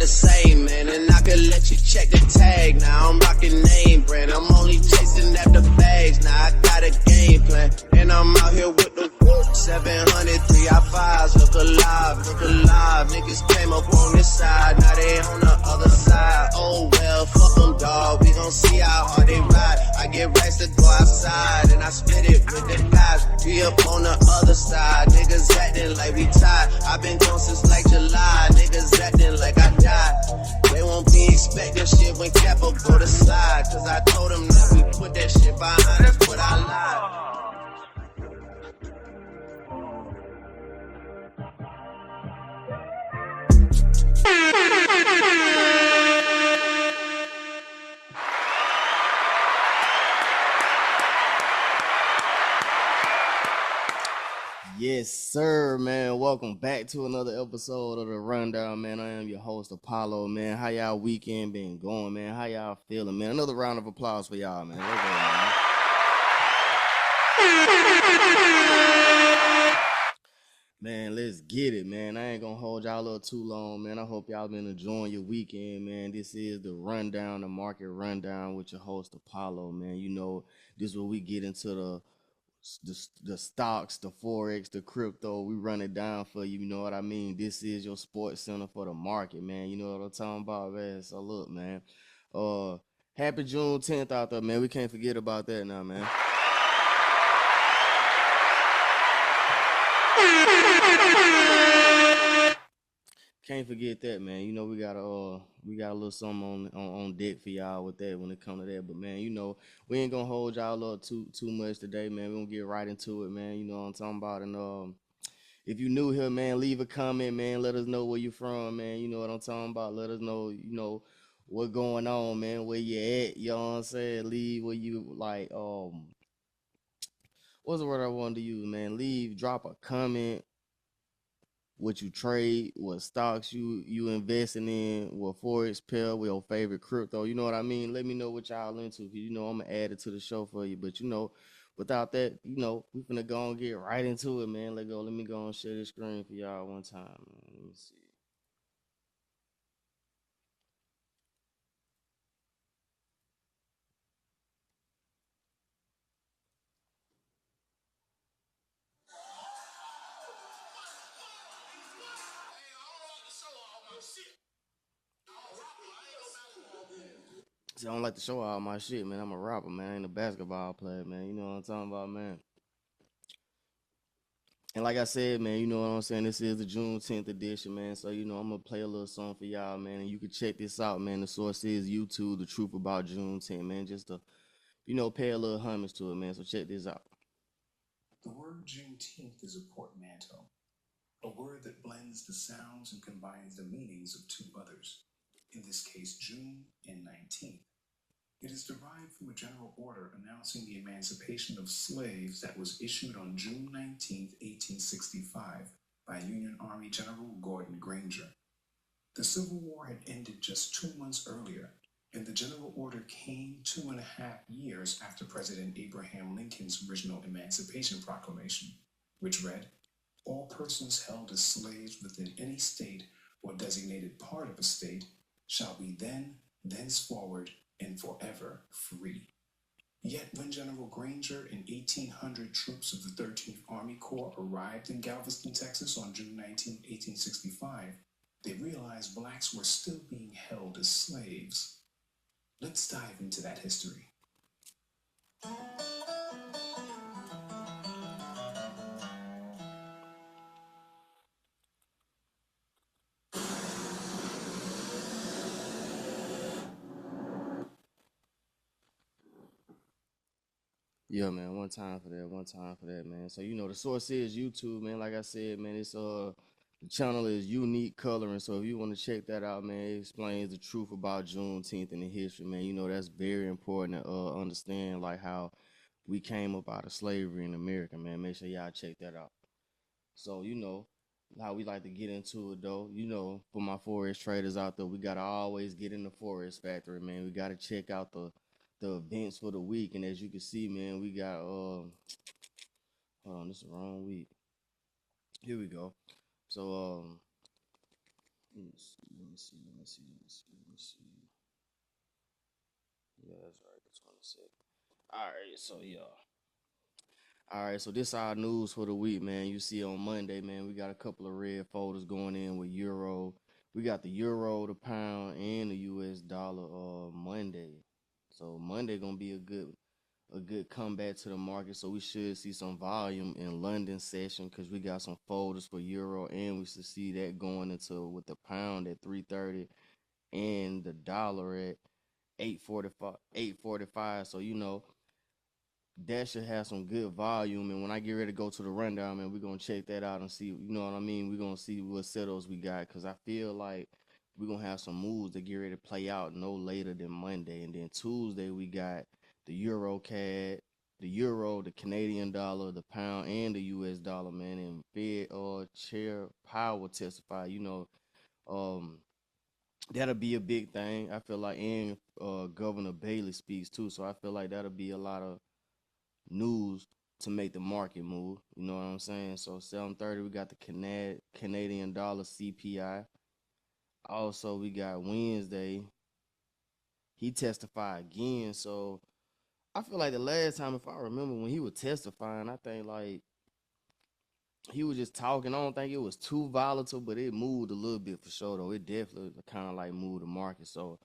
the same, man. And I could let you check the tag. Now I'm rocking name brand. I'm only chasing after bags. Now I got a game plan. And I'm out here with the 700 3i5s. Look alive, look alive. Niggas came up on this side. Now they on the other side. Oh well, fuck them, dawg. We gon' see how hard they ride. I get racks to go outside. And I split it with the guys. We up on the other side. Niggas acting like we tied. I've been gone since like July. Niggas acting like I died. They won't be expecting shit when Capo go to slide. Cause I told them that we put that shit behind us, but I lied. Yes, sir, man. Welcome back to another episode of The Rundown, man. I am your host, Apollo, man. How y'all weekend been going, man? How y'all feeling, man? Another round of applause for y'all, man. Let's go, man. Man, let's get it, man. I ain't gonna hold y'all up too long, man. I hope y'all been enjoying your weekend, man. This is The Rundown, the Market Rundown with your host, Apollo, man. You know, this is where we get into the stocks, the forex, the crypto. We run it down for you. You know what I mean? This is your sports center for the market, man. You know what I'm talking about, man? So look, man. Happy Juneteenth out there, man. We can't forget about that now, man. Can't forget that, man. You know we got a little something on deck for y'all with that when it comes to that. But man, you know we ain't gonna hold y'all up too much today, man. We gonna get right into it, man. You know what I'm talking about. And if you new here, man, leave a comment, man. Let us know where you from, man. You know what I'm talking about. Let us know, you know, what going on, man. Where you at? You know what I'm saying? Leave where you like. What's the word I wanted to use, man? Leave. Drop a comment. What you trade, what stocks you investing in, what forex pair, with your favorite crypto. You know what I mean? Let me know what y'all into. Cause you know I'm gonna add it to the show for you. But you know, without that, you know, we finna go and get right into it, man. Let me go and share this screen for y'all one time, man. Let me see. See, I don't like to show all my shit, man. I'm a rapper, man. I ain't a basketball player, man. You know what I'm talking about, man. And like I said, man, you know what I'm saying? This is the Juneteenth edition, man. So, you know, I'm going to play a little song for y'all, man. And you can check this out, man. The source is YouTube, The Truth About Juneteenth, man. Just to, you know, pay a little homage to it, man. So check this out. The word Juneteenth is a portmanteau, a word that blends the sounds and combines the meanings of two others, in this case, June and 19th. It is derived from a general order announcing the emancipation of slaves that was issued on June 19, 1865, by Union Army General Gordon Granger. The Civil War had ended just 2 months earlier, and the general order came 2.5 years after President Abraham Lincoln's original Emancipation Proclamation, which read, "All persons held as slaves within any state or designated part of a state shall be thenceforward, and forever free." Yet when General Granger and 1,800 troops of the 13th Army Corps arrived in Galveston, Texas on June 19, 1865, they realized blacks were still being held as slaves. Let's dive into that history. Yeah, man. One time for that, man. So, you know, the source is YouTube, man. Like I said, man, it's the channel is Unique Coloring. So if you want to check that out, man, it explains the truth about Juneteenth and the history, man. You know, that's very important to understand, like how we came up out of slavery in America, man. Make sure y'all check that out. So, you know, how we like to get into it, though. You know, for my forex traders out there, we got to always get in the forex factory, man. We got to check out the events for the week. And as you can see, man, we got, hold on, this is the wrong week. Here we go. So, Let me see. Let me see. Let me see. Let me see. Let me see. Yeah, that's right. The 22nd. All right. So yeah. All right, so this our news for the week, man. You see on Monday, man, we got a couple of red folders going in with euro. We got the euro, the pound, and the US dollar Monday. So Monday gonna be a good comeback to the market. So we should see some volume in London session because we got some folders for euro, and we should see that going into with the pound at 330 and the dollar at 845. 845. So that should have some good volume. And when I get ready to go to the rundown, man, we're gonna check that out and see, you know what I mean? We're gonna see what settles we got. Cause I feel like we're gonna have some moves that get ready to play out no later than Monday. And then Tuesday we got the Euro CAD, the Euro, the Canadian dollar, the pound, and the US dollar, man. And Fed Chair Powell testify, um that'll be a big thing. I feel like, and Governor Bailey speaks too. So I feel like that'll be a lot of news to make the market move. You know what I'm saying? So 7:30 we got the Canadian dollar CPI. Also we got Wednesday. He testified again. So I feel like the last time, if I remember when he was testifying, I think like he was just talking. I don't think it was too volatile, but it moved a little bit for sure though. It definitely kind of like moved the market. So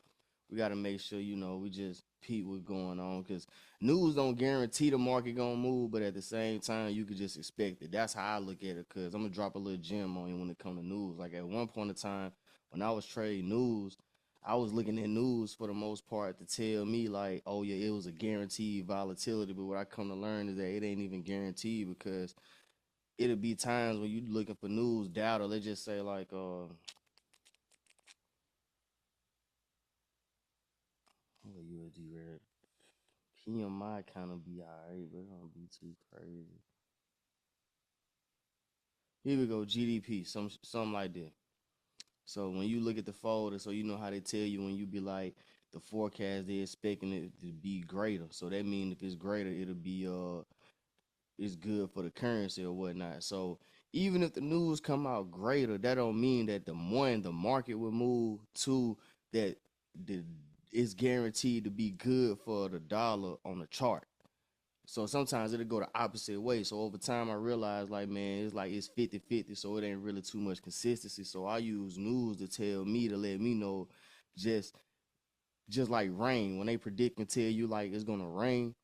we got to make sure, we just peep what's going on because news don't guarantee the market gonna move, but at the same time, you could just expect it. That's how I look at it because I'm gonna drop a little gem on you when it comes to news. Like at one point in time, when I was trading news, I was looking at news for the most part to tell me like, oh yeah, it was a guaranteed volatility. But what I come to learn is that it ain't even guaranteed because it'll be times when you looking for news data. Let's just say like USD red. PMI kind of be alright, but it don't be too crazy. Here we go, GDP, something like that. So when you look at the folder, so you know how they tell you when you be like the forecast they're expecting it to be greater. So that means if it's greater, it'll be it's good for the currency or whatnot. So even if the news come out greater, that don't mean that the market will move. Two, that the it's guaranteed to be good for the dollar on the chart. So sometimes it'll go the opposite way. So over time, I realized like, man, it's 50-50. So it ain't really too much consistency. So I use news to tell me to let me know just just like rain. When they predict and tell you like it's gonna rain,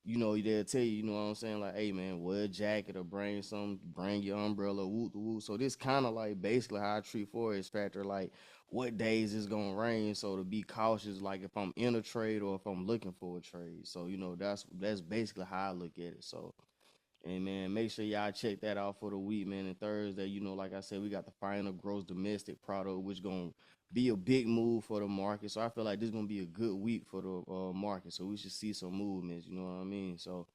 they'll tell you, you know what I'm saying? Like, hey man, wear a jacket or bring your umbrella, whoop the whoop. So this kind of like basically how I treat forex factor, like what days it's gonna rain. So to be cautious, like if I'm in a trade or if I'm looking for a trade. So that's basically how I look at it. So and man, make sure y'all check that out for the week, man. And Thursday, like I said, we got the final gross domestic product, which gonna be a big move for the market. So I feel like this gonna be a good week for the market. So we should see some movements. You know what I mean? So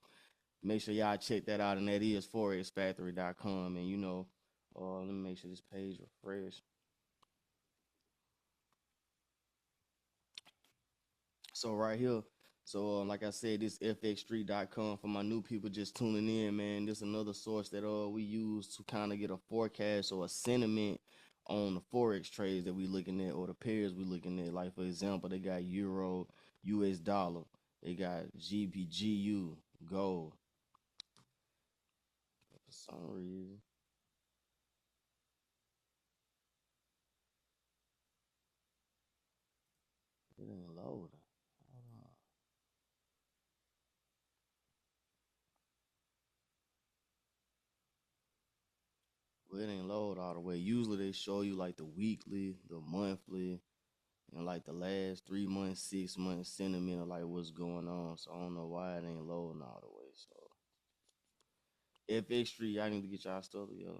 make sure y'all check that out, and that is forexfactory.com. And let me make sure this page refresh. So right here, so like I said, this fxstreet.com for my new people just tuning in, man. This is another source that we use to kind of get a forecast or a sentiment on the forex trades that we looking at or the pairs we looking at. Like for example, they got euro, US dollar, they got GBGU, gold. For some reason, it ain't loading. Hold on. Well, it ain't load all the way. Usually they show you like the weekly, the monthly, and like the last 3 months, 6 months sentiment of like what's going on. So I don't know why it ain't loading all the way. So FX Street, I need to get y'all stuff together.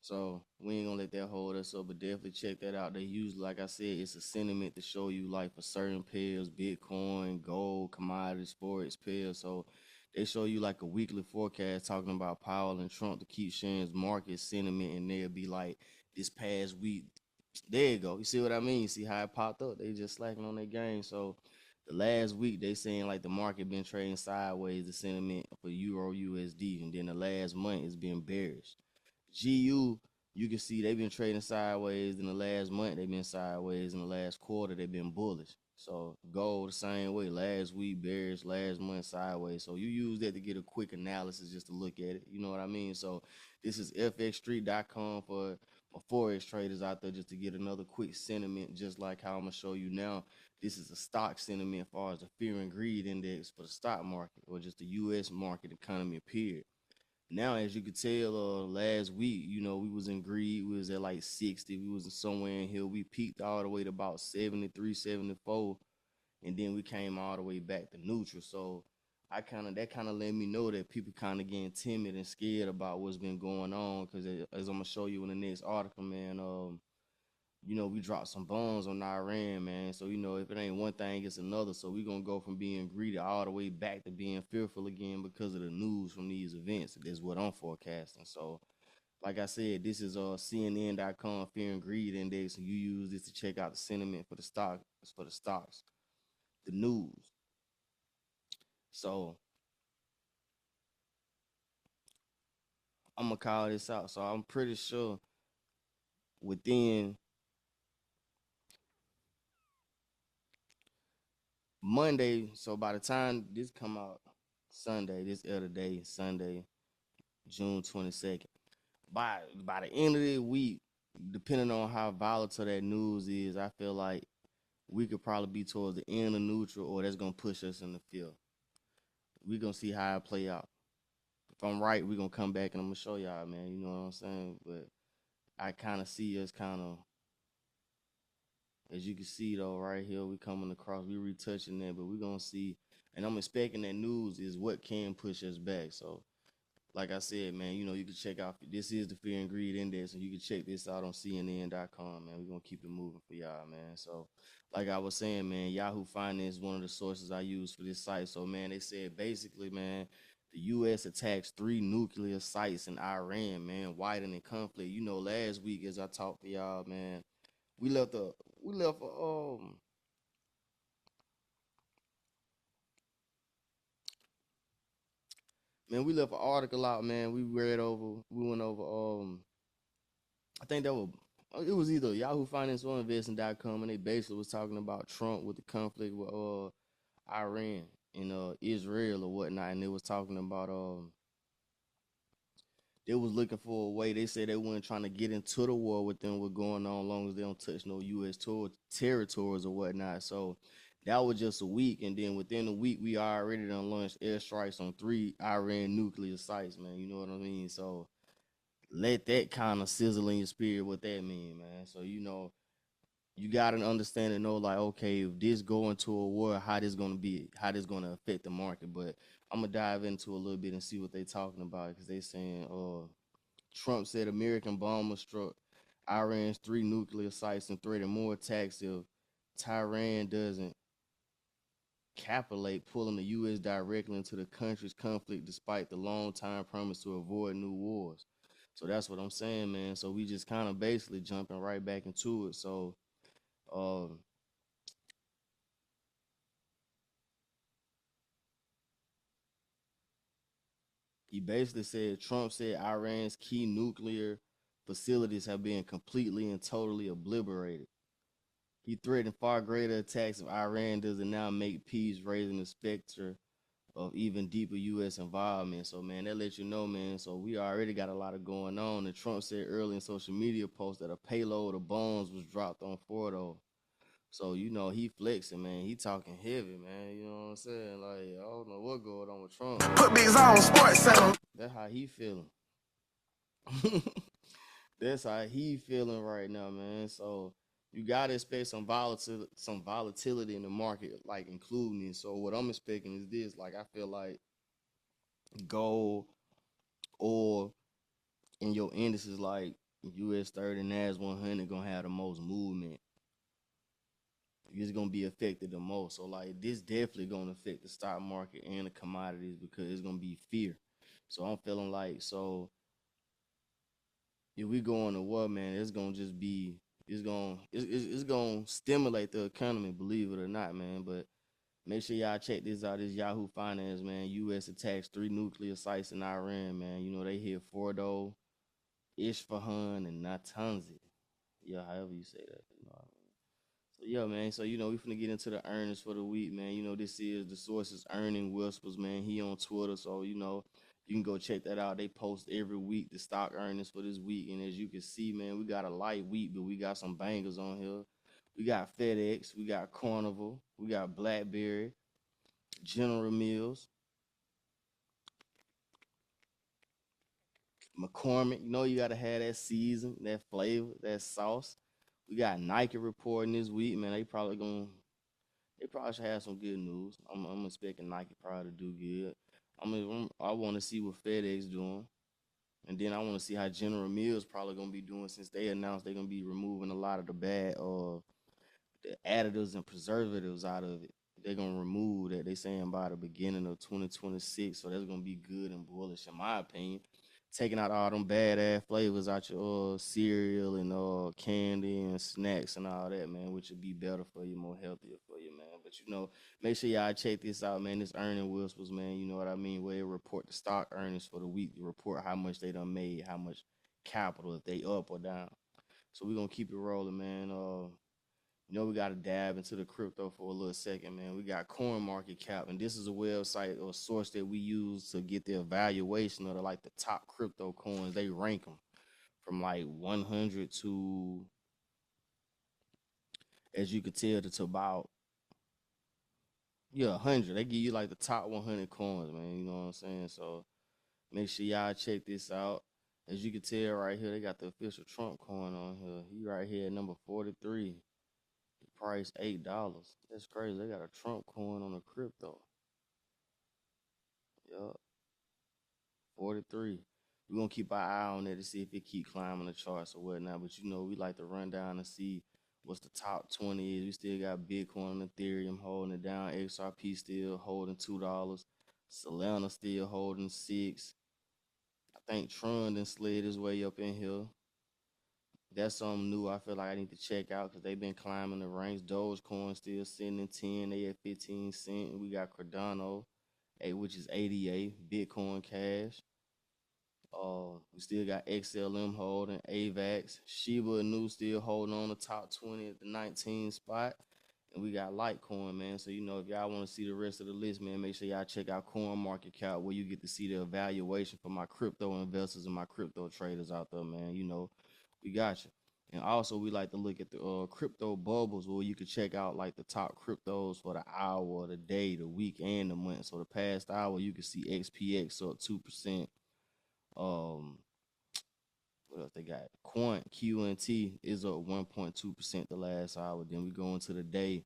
So we ain't gonna let that hold us up, but definitely check that out. They usually, like I said, it's a sentiment to show you like for certain pairs, Bitcoin, gold, commodities, forex pairs. So they show you like a weekly forecast talking about Powell and Trump to keep sharing market sentiment, and they'll be like this past week. There you go. You see what I mean? You see how it popped up? They just slacking on their game. So the last week they saying like the market been trading sideways, the sentiment for Euro USD, and then the last month it's been bearish. GU You can see they've been trading sideways in the last month. They've been sideways in the last quarter. They've been bullish. So gold the same way. Last week bearish, last month sideways. So you use that to get a quick analysis just to look at it. You know what I mean? So this is fxstreet.com for forex traders out there just to get another quick sentiment, just like how I'm gonna show you now. This is a stock sentiment as far as the fear and greed index for the stock market or just the U.S. market economy period. Now, as you could tell, last week, you know, we was in greed. We was at like 60. We was somewhere in here. We peaked all the way to about 73, 74, and then we came all the way back to neutral. So that kind of let me know that people kind of getting timid and scared about what's been going on. Because as I'm gonna show you in the next article, man, you know, we dropped some bombs on Iran, man. So, you know, if it ain't one thing, it's another. So we're going to go from being greedy all the way back to being fearful again because of the news from these events. That's what I'm forecasting. So, like I said, this is CNN.com Fear and Greed Index, and you use this to check out the sentiment for the stocks, the news. So I'm going to call this out. So I'm pretty sure within Monday, so by the time this come out Sunday, this other day, Sunday, June 22nd. By the end of the week, depending on how volatile that news is, I feel like we could probably be towards the end of neutral, or that's gonna push us in the field. We're gonna see how it play out. If I'm right, we're gonna come back and I'm gonna show y'all, man. You know what I'm saying? But I kind of see us kind of, as you can see though, right here, we coming across, we retouching that, but we're gonna see, and I'm expecting that news is what can push us back. So like I said, man, you know, you can check out, this is the Fear and Greed Index, and you can check this out on CNN.com, man. We're going to keep it moving for y'all, man. So, like I was saying, man, Yahoo Finance is one of the sources I use for this site. So, man, they said basically, man, the U.S. attacks 3 nuclear sites in Iran, man, widening conflict. You know, last week, as I talked to y'all, man, we left an article out, man. We went over, I think it was either Yahoo Finance or Investing.com, and they basically was talking about Trump with the conflict with Iran and Israel or whatnot, and they was talking about they was looking for a way. They said they weren't trying to get into the war with them, what's going on, as long as they don't touch no U.S. territories or whatnot. So that was just a week, and then within a week, we already done launched airstrikes on 3 Iran nuclear sites, man. You know what I mean? So let that kind of sizzle in your spirit what that mean, man. So, you know, you got to understand and know, like, okay, if this go into a war, how this going to affect the market. But I'm going to dive into a little bit and see what they talking about, because they saying Trump said American bombers struck Iran's 3 nuclear sites and threatened more attacks if Tehran doesn't capitulate, pulling the U.S. directly into the country's conflict despite the long-time promise to avoid new wars. So that's what I'm saying, man. So we just kind of basically jumping right back into it. So he basically said, Trump said Iran's key nuclear facilities have been completely and totally obliterated. He threatened far greater attacks if Iran doesn't now make peace, raising the specter of even deeper U.S. involvement. So, man, that lets you know, man. So we already got a lot of going on. And Trump said early in social media posts that a payload of bombs was dropped on Fordo. So, you know, he flexing, man. He talking heavy, man. You know what I'm saying? Like, I don't know what going on with Trump. Put me on Sports Center. That's how he feeling. That's how he feeling right now, man. So you gotta expect some volatility in the market, like including it. So what I'm expecting is this. Like, I feel like gold, oil, and your indices like US 30, NAS 100 gonna have the most movement. It's gonna be affected the most. So like this definitely gonna affect the stock market and the commodities because it's gonna be fear. So I'm feeling like, so if we go on to war, man, it's gonna just be it's gonna stimulate the economy, believe it or not, man. But make sure y'all check this out. This Yahoo Finance, man. U.S. attacks 3 nuclear sites in Iran, man. You know, they hit Fordo, Isfahan and Natanzi. Yeah, however you say that. You know what I mean? So yeah, man. So we finna get into the earnings for the week, man. This is the sources earning whispers, man. He on Twitter, so you can go check that out. They post every week the stock earnings for this week, and as you can see, man, we got a light week, but we got some bangers on here. We got FedEx, we got Carnival, we got BlackBerry, General Mills, McCormick. You gotta have that season, that flavor, that sauce. We got Nike reporting this week, man. They probably should have some good news. I'm expecting Nike probably to do good. I want to see what FedEx doing, and then I want to see how General Mills probably gonna be doing since they announced they're gonna be removing a lot of the bad the additives and preservatives out of it. They're gonna remove that. They saying by the beginning of 2026, so that's gonna be good and bullish in my opinion. Taking out all them bad ass flavors out your cereal and candy and snacks and all that, man, which would be better for you, more healthier for you, man. But make sure y'all check this out, man. This earning whispers, man. You know what I mean? Where they report the stock earnings for the week, they report how much they done made, how much capital, if they up or down. So we're gonna keep it rolling, man. We got to dab into the crypto for a little second, man. We got CoinMarketCap, and this is a website or source that we use to get the evaluation of the top crypto coins. They rank them from like 100 to, as you can tell, to about 100. They give you like the top 100 coins, man. You know what I'm saying? So make sure y'all check this out. As you can tell right here, they got the official Trump coin on here. He right here at number 43. Price $8. That's crazy. They got a Trump coin on the crypto. Yup. 43. We're gonna keep our eye on that to see if it keep climbing the charts or whatnot. But we like to run down and see what's the top 20 is. We still got Bitcoin and Ethereum holding it down. XRP still holding $2. Solana still holding $6. I think Tron then slid his way up in here. That's something new I feel like I need to check out because they've been climbing the ranks. Dogecoin still sitting in 10. They at 15 cents. We got Cardano, which is 88. Bitcoin Cash. We still got XLM holding. AVAX. Shiba Inu still holding on the top 20 at the 19 spot. And we got Litecoin, man. So, if y'all want to see the rest of the list, man, make sure y'all check out CoinMarketCap where you get to see the evaluation for my crypto investors and my crypto traders out there, man. We got you. And also, we like to look at the crypto bubbles where you can check out like the top cryptos for the hour, the day, the week, and the month. So the past hour, you can see XPX up 2%. What else they got? QNT is up 1.2% the last hour. Then we go into the day.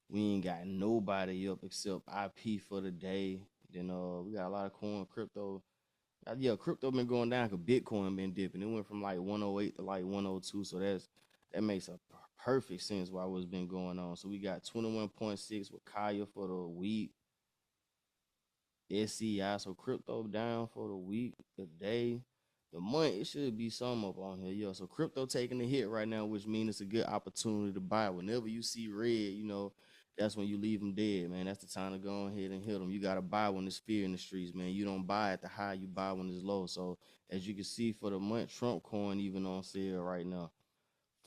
We ain't got nobody up except IP for the day. Then we got a lot of crypto. Crypto been going down because Bitcoin been dipping. It went from like 108 to like 102. So that makes a perfect sense why what's been going on. So we got 21.6 with Kaya for the week. SCI, so crypto down for the week, the day, the month. It should be some up on here. So crypto taking a hit right now, which means it's a good opportunity to buy. Whenever you see red, that's when you leave them dead, man. That's the time to go ahead and hit them. You got to buy when there's fear in the streets, man. You don't buy at the high, you buy when it's low. So as you can see for the month, Trump coin even on sale right now.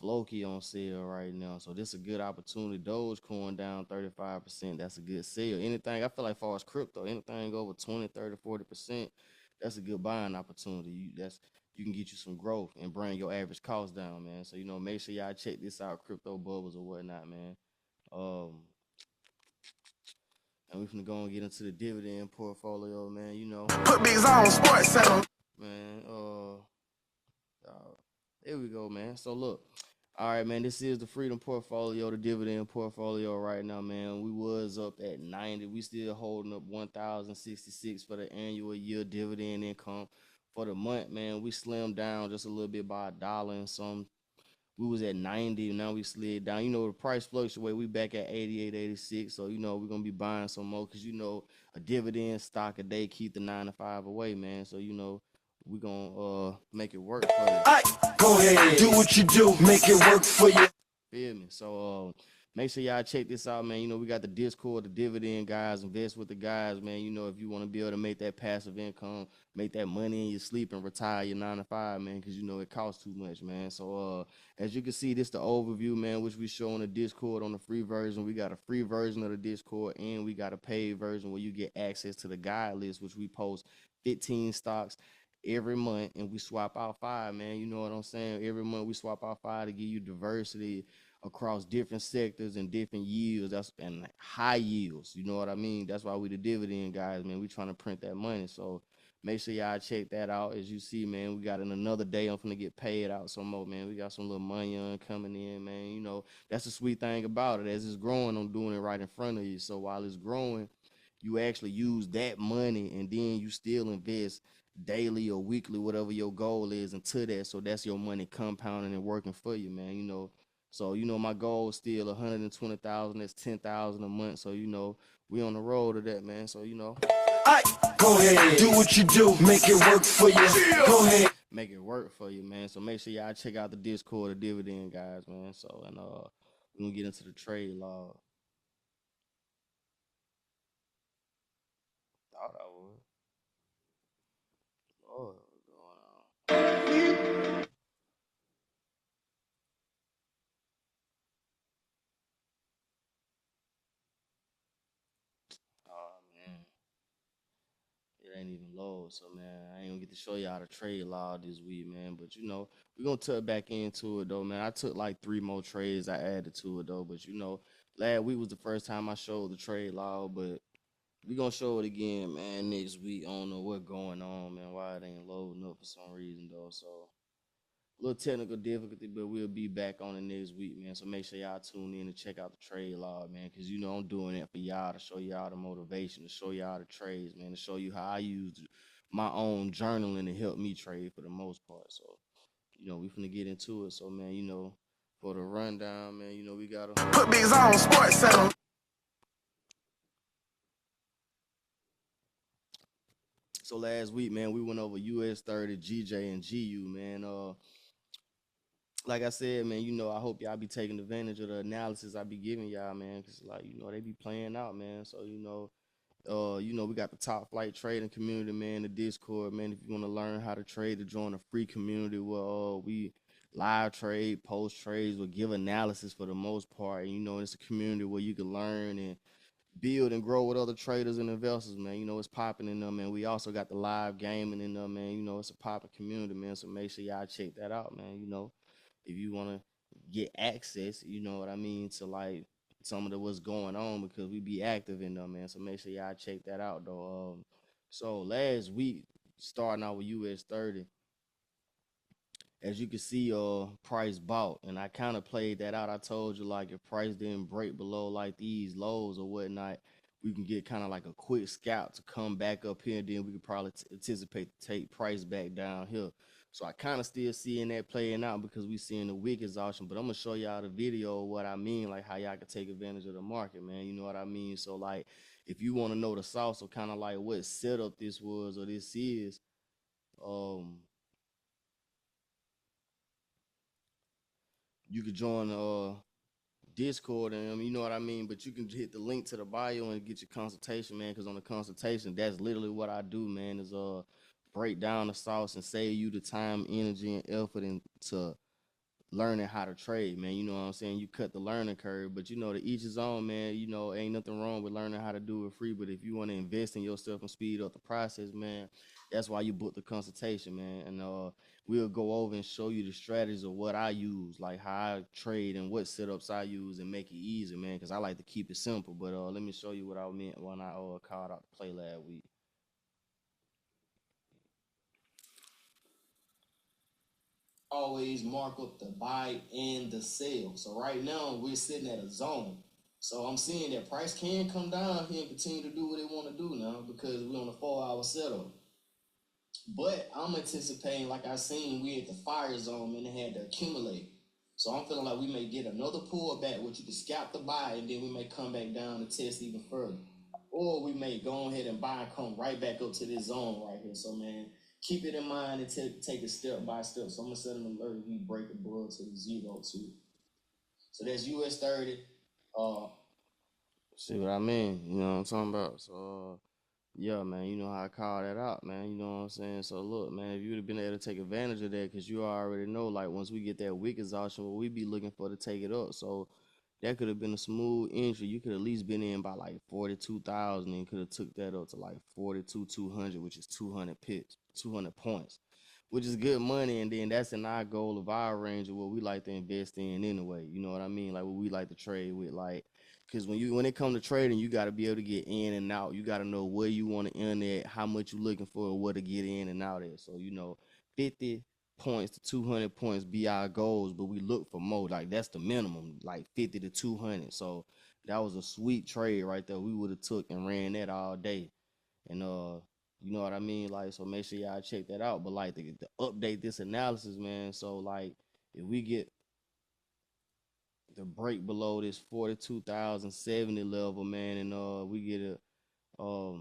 Floki on sale right now. So this is a good opportunity. Dogecoin down 35%. That's a good sale. Anything, I feel like as far as crypto, anything over 20, 30, 40%, that's a good buying opportunity. You can get you some growth and bring your average cost down, man. So, make sure y'all check this out, crypto bubbles or whatnot, man. And we finna go and get into the dividend portfolio, man. Put me on Sports Center. Man, there we go, man. So look, all right, man, this is the Freedom Portfolio, the dividend portfolio right now, man. We was up at 90. We still holding up 1,066 for the annual year dividend income. For the month, man, we slimmed down just a little bit by $1 and some. We was at 90, now we slid down. The price fluctuate. We back at 88, 86. So, we're going to be buying some more because, a dividend stock a day keep the 9 to 5 away, man. So, we're going to make it work for you. Go ahead, do what you do, make it work for you. Feel me? So, make sure y'all check this out, man. You know, we got the Discord, the dividend guys, invest with the guys, man. You know, if you want to be able to make that passive income, make that money in your sleep and retire your 9 to 5, man, because you know it costs too much, man. So as you can see, this the overview, man, which we show on the Discord on the free version. We got a free version of the Discord, and we got a paid version where you get access to the guide list, which we post 15 stocks every month, and we swap out 5, man. You know what I'm saying? Every month we swap out 5 to give you diversity across different sectors and different yields. That's and high yields. You know what I mean? That's why we the dividend guys, man. We trying to print that money. So make sure y'all check that out. As you see, man, we got in another day. I'm finna get paid out some more, man. We got some little money on coming in, man. You know, that's the sweet thing about it. As it's growing, I'm doing it right in front of you. So while it's growing, you actually use that money and then you still invest daily or weekly, whatever your goal is, into that. So that's your money compounding and working for you, man. You know, so you know my goal is still 120,000. That's 10,000 a month. So you know we on the road to that, man. So you know, Go ahead, do what you do, make it work for you. Go ahead. make it work for you, man. So make sure y'all check out the Discord, the dividend guys, man. So and we gonna get into the trade law. Thought I would. Lord, what's going on? Oh man, it ain't even low. So man, I ain't gonna get to show y'all the trade law this week, man. But you know, we gonna tuck back into it though, man. I took like 3 more trades I added to it though. But you know, last week was the first time I showed the trade law, but we gonna show it again, man, next week. I don't know what's going on, man. Why it ain't loading up for some reason though. So a little technical difficulty, but we'll be back on it next week, man. So make sure y'all tune in and check out the trade log, man, because you know I'm doing it for y'all to show y'all the motivation, to show y'all the trades, man, to show you how I use my own journaling to help me trade for the most part. So, you know, we finna get into it. So, man, you know, for the rundown, man, you know, we got to Put bigs on sports center. So last week, man, we went over US 30, GJ, and GU, man. Like I said, man, you know, I hope y'all be taking advantage of the analysis I be giving y'all, man, because like, you know, they be playing out, man. So, you know, we got the top flight trading community, man, the Discord, man. If you want to learn how to trade, to join a free community where we live trade, post trades, or give analysis for the most part. And, you know, it's a community where you can learn and build and grow with other traders and investors, man. You know, it's popping in there, man. We also got the live gaming in there, man. You know, it's a popping community, man. So make sure y'all check that out, man. You know, if you want to get access, you know what I mean, to like some of the what's going on, because we be active in there, man. So make sure y'all check that out, though. So last week, starting out with US 30, as you can see, price bought, and I kind of played that out. I told you, like, if price didn't break below like these lows or whatnot, we can get kind of like a quick scalp to come back up here, and then we could probably anticipate to take price back down here. So I kind of still seeing that playing out because we seeing the wick exhaustion. But I'm gonna show y'all the video of what I mean, like how y'all can take advantage of the market, man. You know what I mean? So like, if you want to know the sauce of kind of like what setup this was or this is, um you could join Discord, and you know what I mean. But you can hit the link to the bio and get your consultation, man. Because on the consultation, that's literally what I do, man. Is break down the sauce and save you the time, energy, and effort into learning how to trade, man. You know what I'm saying? You cut the learning curve, but you know, to each his own, man. You know, ain't nothing wrong with learning how to do it free. But if you want to invest in yourself and speed up the process, man, that's why you book the consultation, man. And we'll go over and show you the strategies of what I use, like how I trade and what setups I use, and make it easy, man. Because I like to keep it simple. But let me show you what I meant when I called out the play last week. Always mark up the buy and the sell. So right now we're sitting at a zone. So I'm seeing that price can come down here and continue to do what they want to do now because we're on a 4-hour setup. But I'm anticipating, like I seen, we at the fire zone and it had to accumulate. So I'm feeling like we may get another pullback, which you can scalp the buy, and then we may come back down and test even further. Or we may go ahead and buy and come right back up to this zone right here. So, man, keep it in mind and take it step by step. So I'm going to set an alert if we break above to the 0 too. So that's US 30. Uh, See what I mean? You know what I'm talking about? So, yeah, man, you know how I call that out, man. You know what I'm saying? So, look, man, if you would have been able to take advantage of that, because you already know, like, once we get that wick exhaustion, what we be looking for to take it up. So, that could have been a smooth entry. You could at least been in by like 42,000 and could have took that up to like 42,200, which is 200 pips, 200 points, which is good money. And then that's in our goal of our range of what we like to invest in anyway. You know what I mean? Like what we like to trade with, like, because when it comes to trading, you got to be able to get in and out. You got to know where you want to end at, how much you looking for, where to get in and out at. So 50 points to 200 points be our goals, but we look for more. Like that's the minimum, like 50 to 200. So that was a sweet trade right there. We would have took and ran that all day. And you know what I mean? Like, so make sure y'all check that out. But like to update this analysis, man. So like if we get the break below this 42,070 level, man, and we get a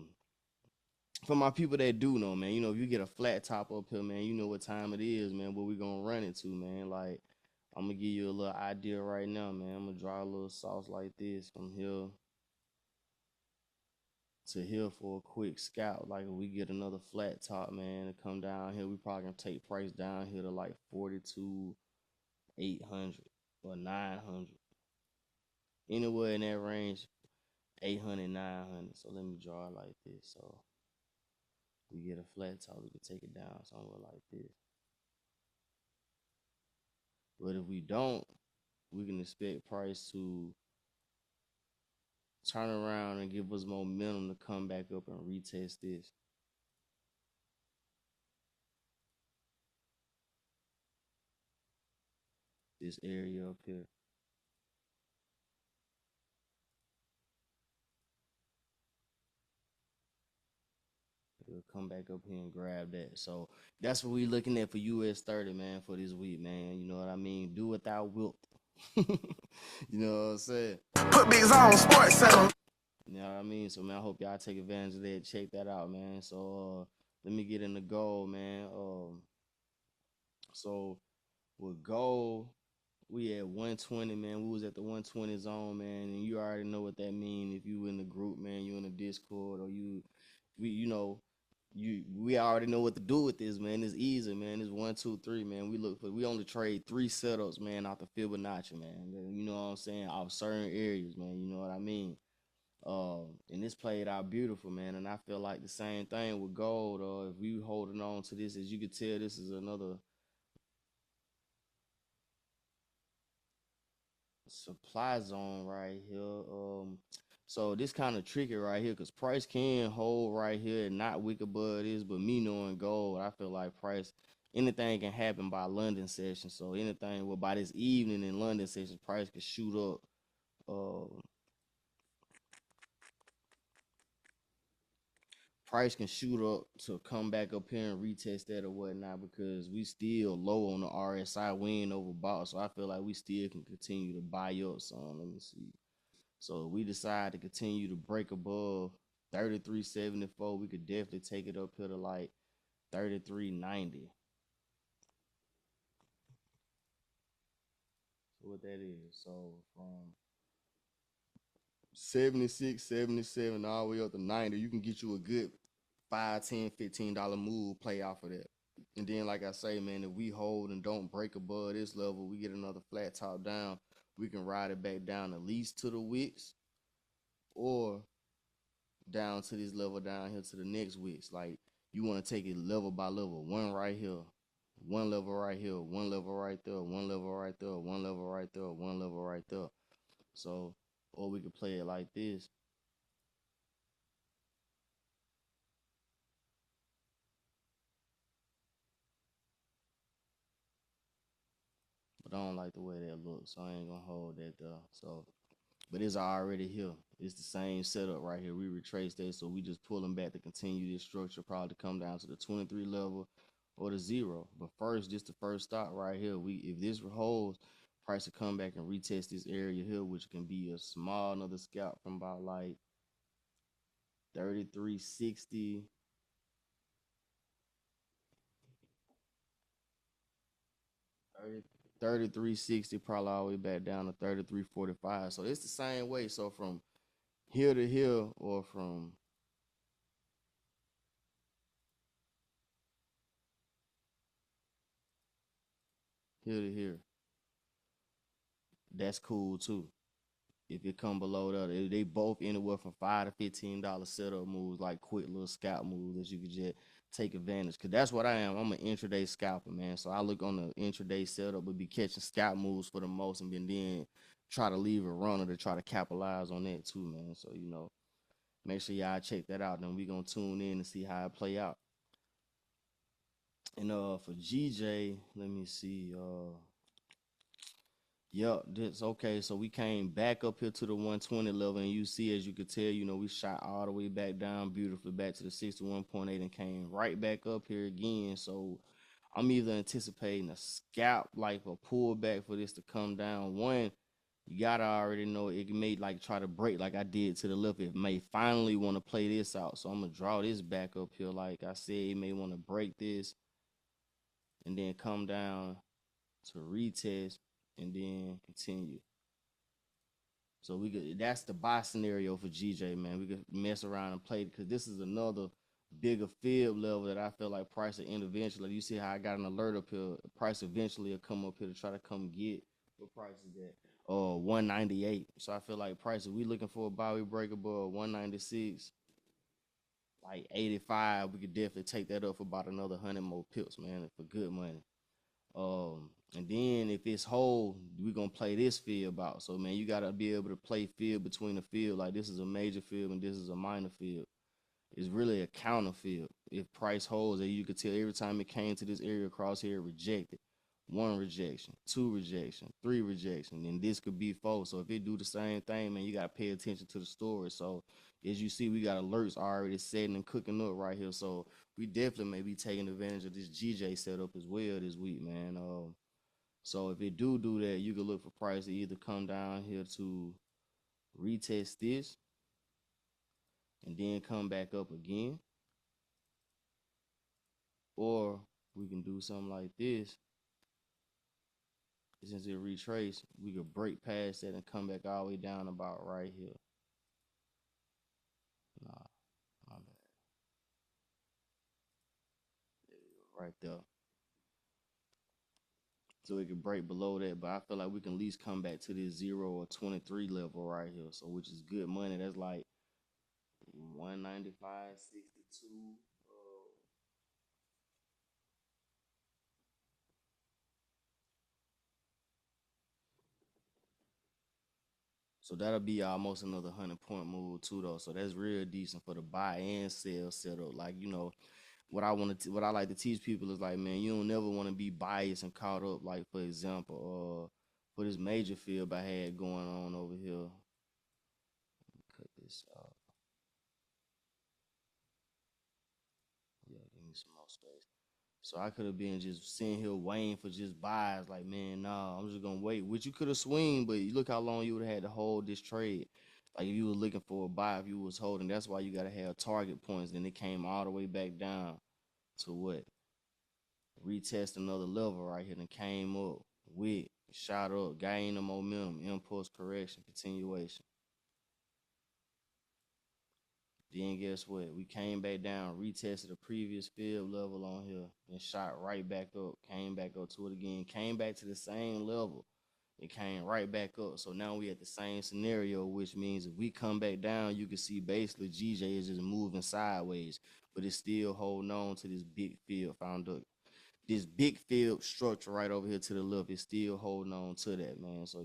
for my people that do know, man, if you get a flat top up here, man, you know what time it is, man, what we gonna run into, man. Like, I'm gonna give you a little idea right now, man. I'm gonna draw a little sauce like this from here to here for a quick scout. Like, if we get another flat top, man, to come down here, we probably gonna take price down here to like 42,800 or 900. Anywhere in that range, 800, 900. So let me draw it like this. So we get a flat top, we can take it down somewhere like this. But if we don't, we can expect price to turn around and give us momentum to come back up and retest this area up here. We'll come back up here and grab that. So that's what we looking at for US 30, man, for this week, man. You know what I mean? Do without wilt. You know what I'm saying? Put bigs on sports center. You know what I mean? So man, I hope y'all take advantage of that. Check that out, man. So let me get in the gold, man. So with gold, we at 120, man. We was at the 120 zone, man, and you already know what that mean. If you in the group, man, you in the Discord, or we already know what to do with this, man. It's easy, man. It's 1, 2, 3, man. We only trade 3 setups, man, out the Fibonacci, man. You know what I'm saying? Off certain areas, man. You know what I mean? And this played out beautiful, man. And I feel like the same thing with gold. If we holding on to this, as you can tell, this is another supply zone right here. So this kind of tricky right here, because price can hold right here and not wick above this, but me knowing gold, I feel like price, anything can happen by London session. So anything, well, by this evening in London session, price could shoot up. Price can shoot up to come back up here and retest that or whatnot, because we still low on the RSI. We ain't overbought, so I feel like we still can continue to buy up some. Let me see. So if we decide to continue to break above 33.74, we could definitely take it up here to like 33.90. So what that is. So from 76, 77 all the way up to 90, you can get you a good $5, $10, $15 move play off of that. And then, like I say, man, if we hold and don't break above this level, we get another flat top down, we can ride it back down at least to the wicks, or down to this level down here to the next wicks. Like, you want to take it level by level. One right here, one level right here, one level right there, one level right there, one level right there, one level right there. So, or we could play it like this. But I don't like the way that looks, so I ain't gonna hold that there. So, but it's already here. It's the same setup right here. We retrace that, so we just pulling back to continue this structure, probably to come down to the 23 level or the 0. But first, just the first stop right here. If this holds, price to come back and retest this area here, which can be a small another scalp from about like 33.60. 33.60, probably all the way back down to 33.45. So it's the same way. So from here to here, or from here to here, that's cool too. If it come below that, they both anywhere from $5 to $15 setup moves, like quick little scalp moves that you could just take advantage. Cause that's what I am. I'm an intraday scalper, man. So I look on the intraday setup, but be catching scalp moves for the most, and then try to leave a runner to try to capitalize on that too, man. So make sure y'all check that out. Then we gonna tune in and see how it play out. And for GJ, let me see. Yep, that's okay. So we came back up here to the 120 level, and you see, as you could tell, we shot all the way back down beautifully back to the 61.8 and came right back up here again. So I'm either anticipating a scalp, like a pullback for this to come down. One, you gotta already know it may like try to break like I did to the left. It may finally want to play this out. So I'm gonna draw this back up here. Like I said, it may want to break this and then come down to retest and then continue. So that's the buy scenario for GJ, man. We could mess around and play, because this is another bigger field level that I feel like price will intervention. Like you see how I got an alert up here. Price eventually will come up here to try to come get what price is that? 198. So I feel like price, if we looking for a buy, we break above 196, like 85, we could definitely take that up for about another 100 more pips, man, for good money. And then if it's whole, we're gonna play this field out. So man, you gotta be able to play field between the field. Like this is a major field and this is a minor field. It's really a counter field. If price holds, that you could tell every time it came to this area across here, rejected. One rejection, two rejection, three rejection, and this could be four. So if it do the same thing, man, you gotta pay attention to the story. So as you see, we got alerts already setting and cooking up right here. So we definitely may be taking advantage of this GJ setup as well this week, man. So if it do that, you can look for price to either come down here to retest this and then come back up again, or we can do something like this. Since it retrace, we could break past that and come back all the way down about right here. Nah, my bad. There you go, right there. So we can break below that, but I feel like we can at least come back to this 0 or 23 level right here. So which is good money. That's like 195.62. So that'll be almost another 100-point move too, though. So that's real decent for the buy and sell setup. Like what I like to teach people is like, man, you don't never want to be biased and caught up. Like for example, for this major field I had going on over here. Cut this off. Yeah, give me some more space. So I could have been just sitting here waiting for just buys. Like, man, nah, I'm just gonna wait. Which you could have swing, but you look how long you would have had to hold this trade. Like if you were looking for a buy, if you was holding, that's why you gotta have target points. Then it came all the way back down to what? Retest another level right here and came up with, shot up, gain the momentum, impulse correction, continuation. Then guess what? We came back down, retested the previous field level on here, and shot right back up. Came back up to it again. Came back to the same level. It came right back up. So now we at the same scenario, which means if we come back down, you can see basically GJ is just moving sideways, but it's still holding on to this big field foundation. This big field structure right over here to the left is still holding on to that, man. So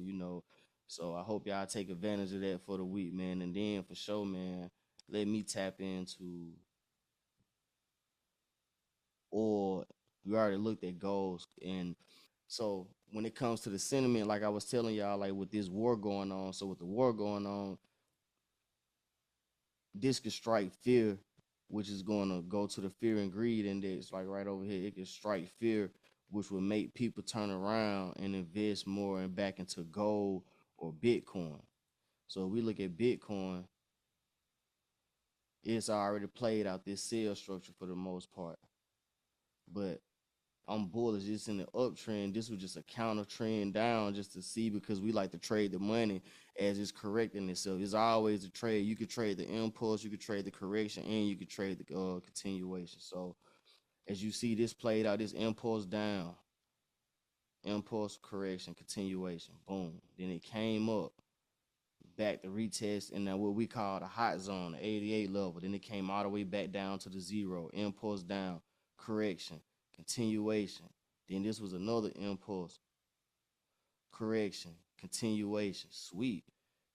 so I hope y'all take advantage of that for the week, man. And then for sure, man, let me tap into, or we already looked at goals. And so when it comes to the sentiment, like I was telling y'all, like with this war going on, so with the war going on, this could strike fear, which is going to go to the fear and greed index, like right over here. It could strike fear, which would make people turn around and invest more and back into gold or Bitcoin. So if we look at Bitcoin, it's already played out this sell structure for the most part. But I'm bullish. It's in the uptrend. This was just a counter trend down just to see, because we like to trade the money as it's correcting itself. It's always a trade. You could trade the impulse, you could trade the correction, and you could trade the continuation. So as you see, this played out, this impulse down, impulse, correction, continuation, boom. Then it came up, back to retest, and then what we call the hot zone, the 88 level. Then it came all the way back down to the 0, impulse down, correction, continuation. Then this was another impulse, correction, continuation, sweet.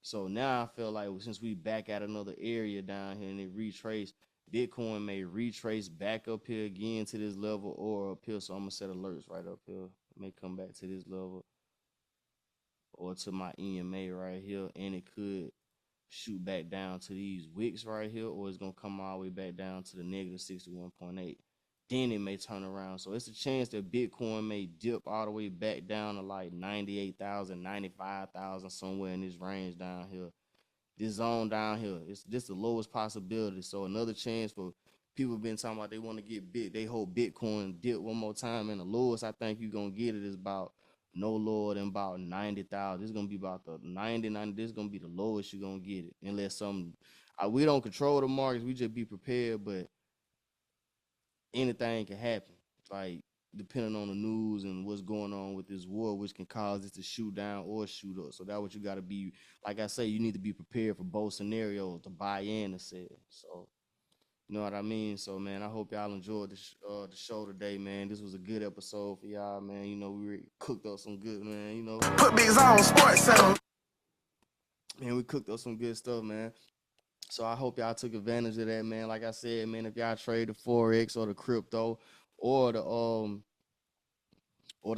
So now I feel like since we back at another area down here and it retraced, Bitcoin may retrace back up here again to this level or up here. So I'm gonna set alerts right up here. It may come back to this level or to my EMA right here, and it could shoot back down to these wicks right here, or it's gonna come all the way back down to the negative 61.8. Then it may turn around. So it's a chance that Bitcoin may dip all the way back down to like 98,000, 95,000, somewhere in this range down here. This zone down here, it's just the lowest possibility. So another chance for people been talking about they want to get big. They hope Bitcoin dip one more time, and the lowest I think you're gonna get it is about no lower than about 90,000. This is gonna be about the 90. This is gonna be the lowest you're gonna get it, unless something. We don't control the markets. We just be prepared, but anything can happen. Like depending on the news and what's going on with this war, which can cause it to shoot down or shoot up. So that's what you got to be. Like I say, you need to be prepared for both scenarios, to buy and to sell. So you know what I mean? So, man, I hope y'all enjoyed the show today, man. This was a good episode for y'all, man. You know, we cooked up some good, man, you know. Put bigs on sports center. Man, we cooked up some good stuff, man. So I hope y'all took advantage of that, man. Like I said, man, if y'all trade the forex or the crypto or the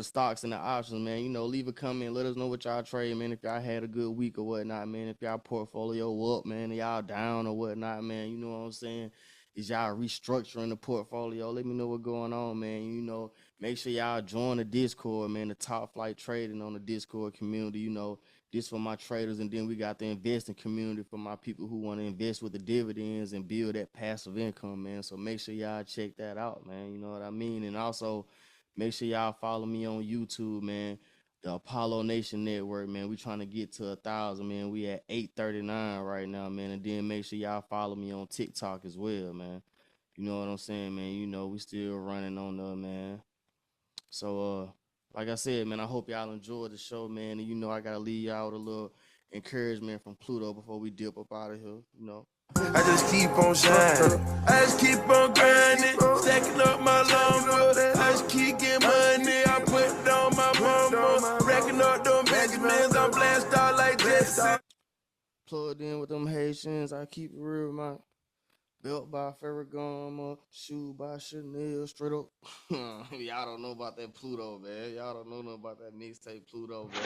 stocks and the options, man, you know, leave a comment. Let us know what y'all trade, man. If y'all had a good week or whatnot, man. If y'all portfolio up, man, y'all down or whatnot, man. You know what I'm saying? Is y'all restructuring the portfolio? Let me know what's going on, man. You know, make sure y'all join the Discord, man. The Top Flight Trading on the Discord community, you know. This for my traders, and then we got the investing community for my people who want to invest with the dividends and build that passive income, man. So make sure y'all check that out, man. You know what I mean? And also make sure y'all follow me on YouTube, man. The Apollo Nation Network, man. We trying to get to 1,000, man. We at 839 right now, man. And then make sure y'all follow me on TikTok as well, man. You know what I'm saying, man? You know, we still running on there, man. So, like I said, man, I hope y'all enjoyed the show, man. And, you know, I got to leave y'all with a little encouragement from Pluto before we dip up out of here, you know. I just keep on shining. I just keep on grinding. Stacking up my lumber. I just keep getting money. I put it on my mama. Racking up them Benjamins. I'm blast out like Jesse. Plugged in with them Haitians. I keep it real, man. Built by Ferragamo, shoe by Chanel, straight up. Y'all don't know about that Pluto, man. Y'all don't know nothing about that mixtape Pluto, man.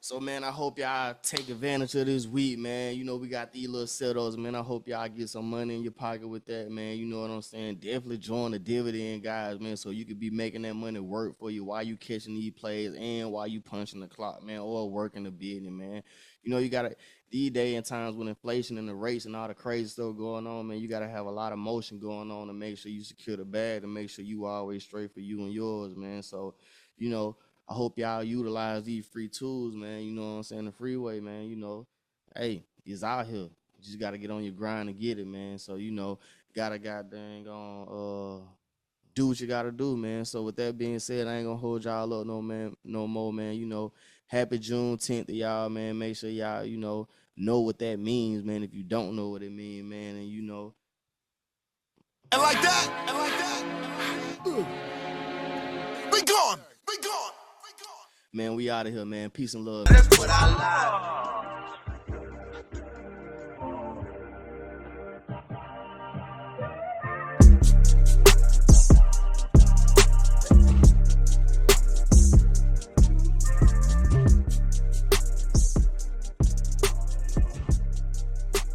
So, man, I hope y'all take advantage of this week, man. You know, we got these little setups, man. I hope y'all get some money in your pocket with that, man. You know what I'm saying? Definitely join the dividend, guys, man, so you could be making that money work for you while you catching these plays and while you punching the clock, man, or working the business, man. You know, you got to, these days and times with inflation and the rates and all the crazy stuff going on, man, you got to have a lot of motion going on to make sure you secure the bag, to make sure you always straight for you and yours, man. So, you know, I hope y'all utilize these free tools, man. You know what I'm saying? The freeway, man, you know, hey, it's out here. You just got to get on your grind and get it, man. So, you know, got to goddamn do what you got to do, man. So with that being said, I ain't going to hold y'all up no more, man. You know, happy Juneteenth to y'all, man. Make sure y'all, you know what that means, man. If you don't know what it means, man, and you know. And like that. We gone. Man, we out of here, man. Peace and love. That's what I like.